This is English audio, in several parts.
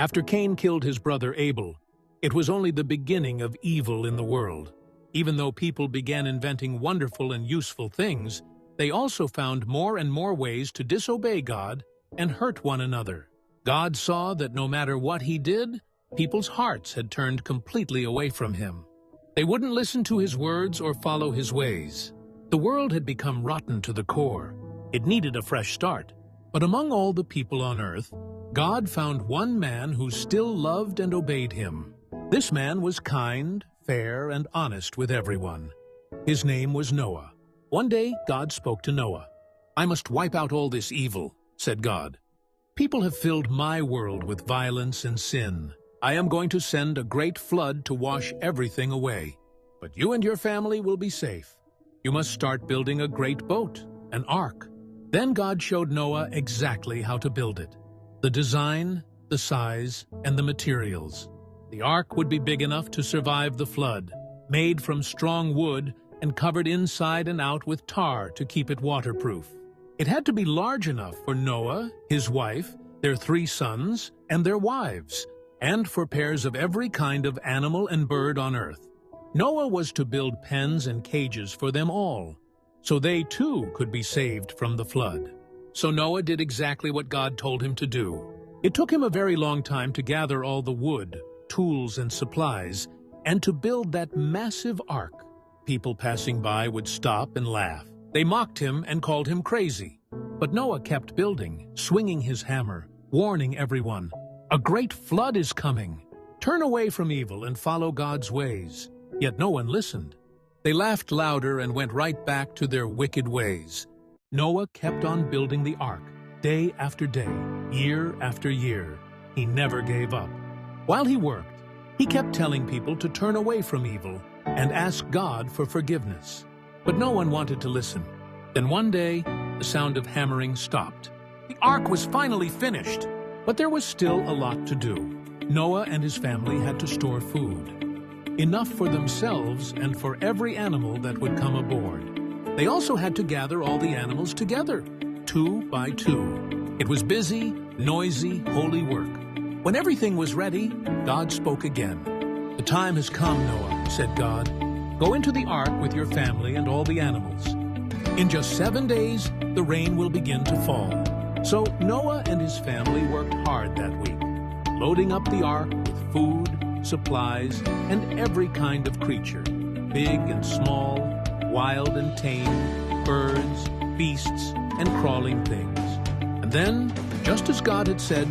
After Cain killed his brother Abel, it was only the beginning of evil in the world. Even though people began inventing wonderful and useful things, they also found more and more ways to disobey God and hurt one another. God saw that no matter what he did, people's hearts had turned completely away from him. They wouldn't listen to his words or follow his ways. The world had become rotten to the core. It needed a fresh start. But among all the people on earth, God found one man who still loved and obeyed him. This man was kind, fair, and honest with everyone. His name was Noah. One day, God spoke to Noah. "I must wipe out all this evil," said God. "People have filled my world with violence and sin. I am going to send a great flood to wash everything away. But you and your family will be safe. You must start building a great boat, an ark." Then God showed Noah exactly how to build it. The design, the size, and the materials. The ark would be big enough to survive the flood, made from strong wood and covered inside and out with tar to keep it waterproof. It had to be large enough for Noah, his wife, their 3 sons, and their wives, and for pairs of every kind of animal and bird on earth. Noah was to build pens and cages for them all, so they too could be saved from the flood. So Noah did exactly what God told him to do. It took him a very long time to gather all the wood, tools, and supplies, and to build that massive ark. People passing by would stop and laugh. They mocked him and called him crazy. But Noah kept building, swinging his hammer, warning everyone, "A great flood is coming. Turn away from evil and follow God's ways." Yet no one listened. They laughed louder and went right back to their wicked ways. Noah kept on building the ark, day after day, year after year. He never gave up. While he worked, he kept telling people to turn away from evil and ask God for forgiveness. But no one wanted to listen. Then one day, the sound of hammering stopped. The ark was finally finished, but there was still a lot to do. Noah and his family had to store food, enough for themselves and for every animal that would come aboard. They also had to gather all the animals together, 2 by 2. It was busy, noisy, holy work. When everything was ready, God spoke again. "The time has come, Noah," said God. "Go into the ark with your family and all the animals. In just 7 days, the rain will begin to fall." So Noah and his family worked hard that week, loading up the ark with food, supplies, and every kind of creature, big and small, wild and tame, birds, beasts, and crawling things. And then, just as God had said,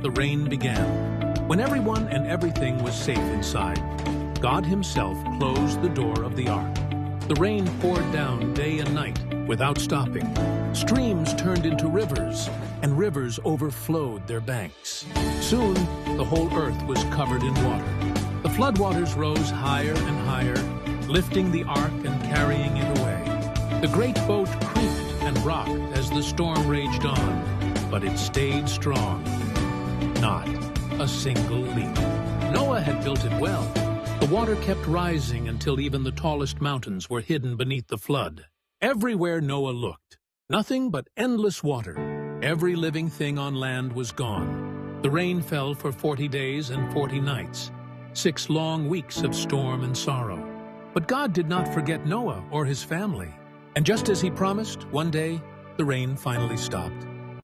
the rain began. When everyone and everything was safe inside, God himself closed the door of the ark. The rain poured down day and night without stopping. Streams turned into rivers, and rivers overflowed their banks. Soon, the whole earth was covered in water. The floodwaters rose higher and higher, lifting the ark and carrying it away. The great boat creaked and rocked as the storm raged on, but it stayed strong. Not a single leak. Noah had built it well. The water kept rising until even the tallest mountains were hidden beneath the flood. Everywhere Noah looked, nothing but endless water. Every living thing on land was gone. The rain fell for 40 days and 40 nights, 6 long weeks of storm and sorrow. But God did not forget Noah or his family. And just as he promised, one day, the rain finally stopped.